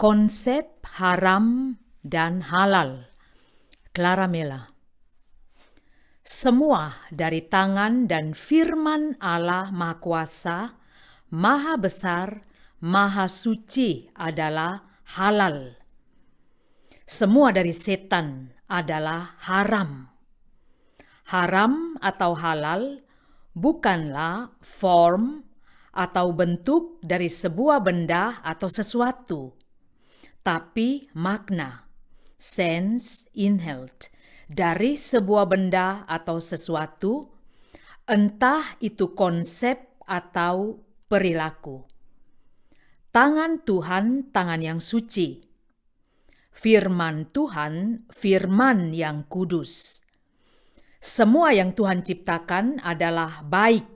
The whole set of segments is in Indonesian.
Konsep haram dan halal. Clara Mela. Semua dari tangan dan firman Allah Maha Kuasa, Maha Besar, Maha Suci adalah halal. Semua dari setan adalah haram. Haram atau halal bukanlah form atau bentuk dari sebuah benda atau sesuatu, tapi makna, sense inhalt, dari sebuah benda atau sesuatu, entah itu konsep atau perilaku. Tangan Tuhan, tangan yang suci. Firman Tuhan, firman yang kudus. Semua yang Tuhan ciptakan adalah baik.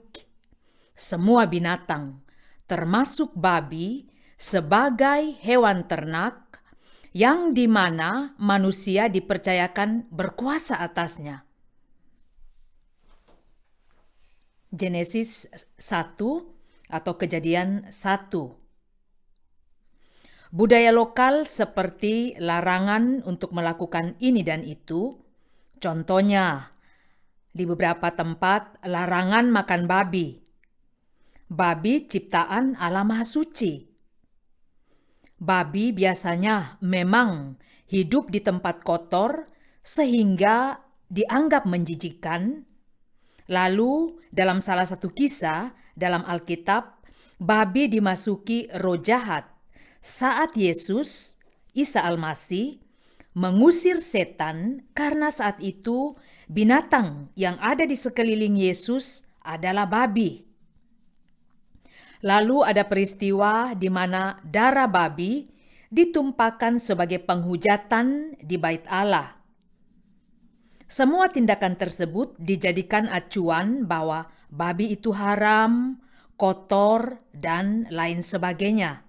Semua binatang, termasuk babi, sebagai hewan ternak yang di mana manusia dipercayakan berkuasa atasnya. Genesis 1 atau Kejadian 1. Budaya lokal seperti larangan untuk melakukan ini dan itu, contohnya di beberapa tempat larangan makan babi. Babi ciptaan Allah Maha Suci. Babi biasanya memang hidup di tempat kotor sehingga dianggap menjijikkan. Lalu dalam salah satu kisah dalam Alkitab, babi dimasuki roh jahat saat Yesus, Isa Al-Masih, mengusir setan karena saat itu binatang yang ada di sekeliling Yesus adalah babi. Lalu ada peristiwa di mana darah babi ditumpahkan sebagai penghujatan di bait Allah. Semua tindakan tersebut dijadikan acuan bahwa babi itu haram, kotor, dan lain sebagainya.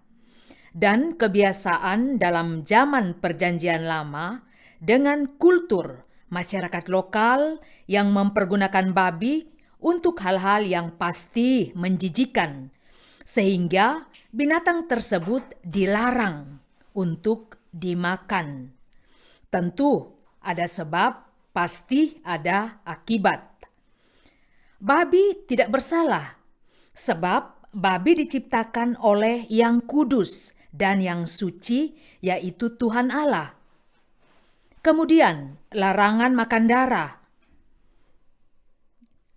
Dan kebiasaan dalam zaman Perjanjian Lama dengan kultur masyarakat lokal yang mempergunakan babi untuk hal-hal yang pasti menjijikan, sehingga binatang tersebut dilarang untuk dimakan. Tentu ada sebab, pasti ada akibat. Babi tidak bersalah, sebab babi diciptakan oleh yang kudus dan yang suci, yaitu Tuhan Allah. Kemudian, larangan makan darah.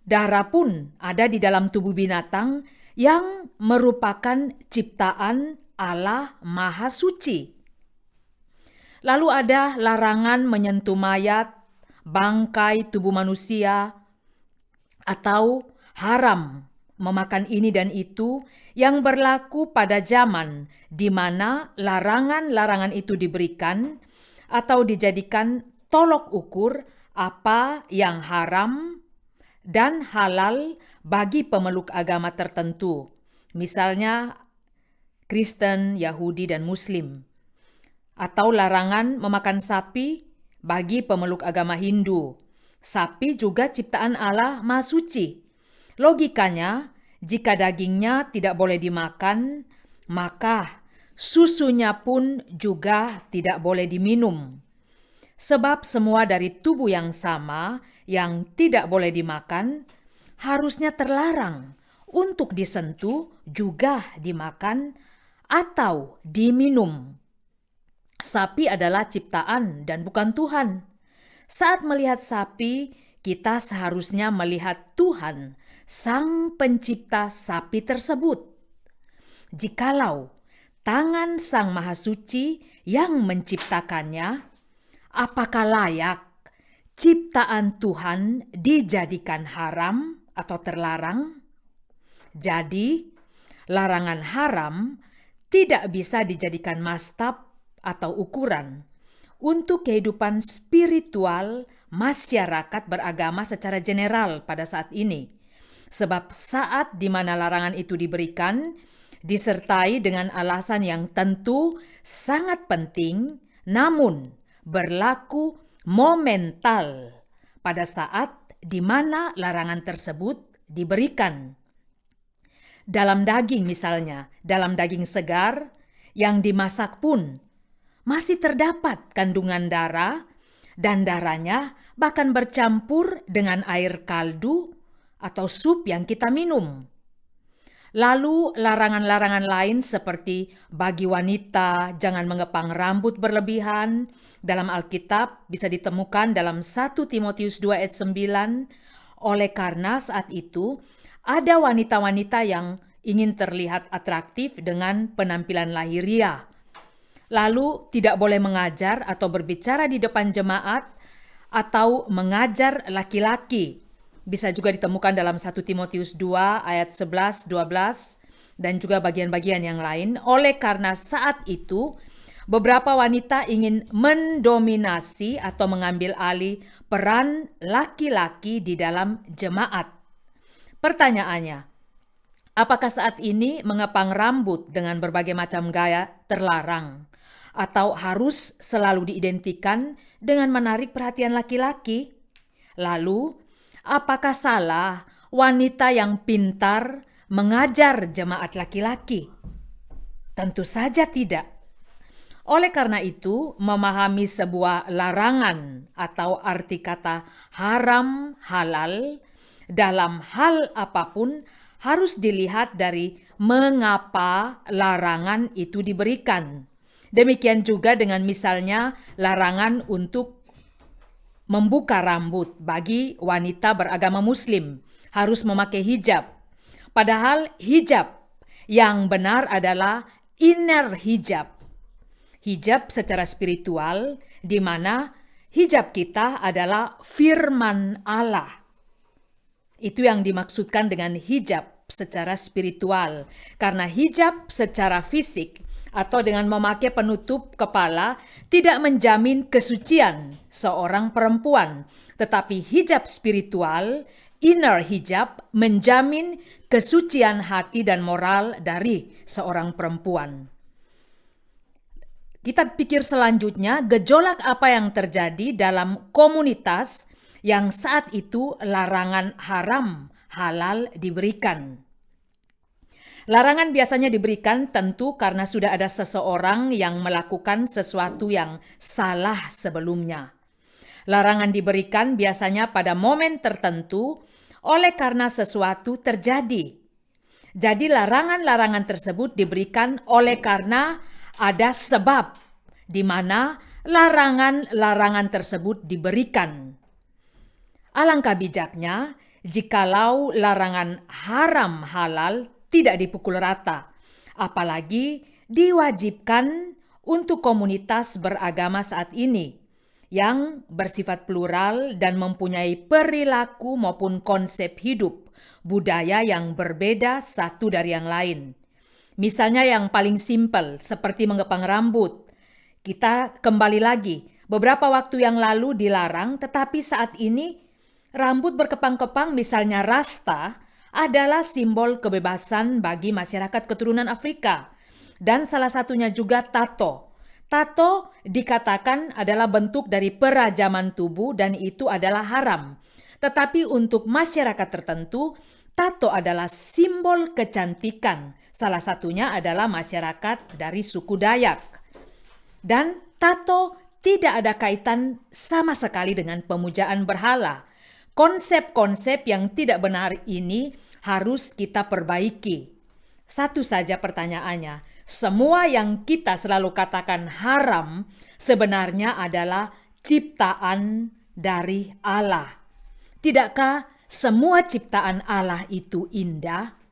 Darah pun ada di dalam tubuh binatang yang merupakan ciptaan Allah Maha Suci. Lalu ada larangan menyentuh mayat, bangkai tubuh manusia, atau haram memakan ini dan itu yang berlaku pada zaman di mana larangan-larangan itu diberikan atau dijadikan tolok ukur apa yang haram dan halal bagi pemeluk agama tertentu, misalnya Kristen, Yahudi, dan Muslim. Atau larangan memakan sapi bagi pemeluk agama Hindu. Sapi juga ciptaan Allah Maha Suci. Logikanya, jika dagingnya tidak boleh dimakan, maka susunya pun juga tidak boleh diminum. Sebab semua dari tubuh yang sama yang tidak boleh dimakan harusnya terlarang untuk disentuh, juga dimakan atau diminum. Sapi adalah ciptaan dan bukan Tuhan. Saat melihat sapi, kita seharusnya melihat Tuhan, Sang Pencipta sapi tersebut. Jikalau tangan Sang Maha Suci yang menciptakannya, apakah layak ciptaan Tuhan dijadikan haram atau terlarang? Jadi, larangan haram tidak bisa dijadikan mastab atau ukuran untuk kehidupan spiritual masyarakat beragama secara general pada saat ini. Sebab saat di mana larangan itu diberikan, disertai dengan alasan yang tentu sangat penting, namun berlaku momental pada saat di mana larangan tersebut diberikan. Dalam daging misalnya, dalam daging segar yang dimasak pun masih terdapat kandungan darah, dan darahnya bahkan bercampur dengan air kaldu atau sup yang kita minum. Lalu larangan-larangan lain seperti bagi wanita jangan mengepang rambut berlebihan dalam Alkitab bisa ditemukan dalam 1 Timotius 2 ayat 9, oleh karena saat itu ada wanita-wanita yang ingin terlihat atraktif dengan penampilan lahiriah. Lalu tidak boleh mengajar atau berbicara di depan jemaat atau mengajar laki-laki. Bisa juga ditemukan dalam 1 Timotius 2 ayat 11, 12, dan juga bagian-bagian yang lain. Oleh karena saat itu, beberapa wanita ingin mendominasi atau mengambil alih peran laki-laki di dalam jemaat. Pertanyaannya, apakah saat ini mengepang rambut dengan berbagai macam gaya terlarang? Atau harus selalu diidentikan dengan menarik perhatian laki-laki? Lalu, apakah salah wanita yang pintar mengajar jemaat laki-laki? Tentu saja tidak. Oleh karena itu, memahami sebuah larangan atau arti kata haram halal dalam hal apapun harus dilihat dari mengapa larangan itu diberikan. Demikian juga dengan misalnya larangan untuk membuka rambut bagi wanita beragama Muslim, harus memakai hijab. Padahal hijab yang benar adalah inner hijab. Hijab secara spiritual, di mana hijab kita adalah firman Allah. Itu yang dimaksudkan dengan hijab secara spiritual. Karena hijab secara fisik atau dengan memakai penutup kepala tidak menjamin kesucian seorang perempuan, tetapi hijab spiritual, inner hijab, menjamin kesucian hati dan moral dari seorang perempuan. Kita pikir selanjutnya, gejolak apa yang terjadi dalam komunitas yang saat itu larangan haram halal diberikan. Larangan biasanya diberikan tentu karena sudah ada seseorang yang melakukan sesuatu yang salah sebelumnya. Larangan diberikan biasanya pada momen tertentu oleh karena sesuatu terjadi. Jadi larangan-larangan tersebut diberikan oleh karena ada sebab di mana larangan-larangan tersebut diberikan. Alangkah bijaknya jikalau larangan haram halal tidak dipukul rata, apalagi diwajibkan untuk komunitas beragama saat ini yang bersifat plural dan mempunyai perilaku maupun konsep hidup, budaya yang berbeda satu dari yang lain. Misalnya yang paling simpel seperti mengepang rambut. Kita kembali lagi, beberapa waktu yang lalu dilarang, tetapi saat ini rambut berkepang-kepang misalnya rasta adalah simbol kebebasan bagi masyarakat keturunan Afrika. Dan salah satunya juga tato. Tato dikatakan adalah bentuk dari perajaman tubuh dan itu adalah haram. Tetapi untuk masyarakat tertentu, tato adalah simbol kecantikan. Salah satunya adalah masyarakat dari suku Dayak. Dan tato tidak ada kaitan sama sekali dengan pemujaan berhala. Konsep-konsep yang tidak benar ini harus kita perbaiki. Satu saja pertanyaannya, semua yang kita selalu katakan haram sebenarnya adalah ciptaan dari Allah. Tidakkah semua ciptaan Allah itu indah?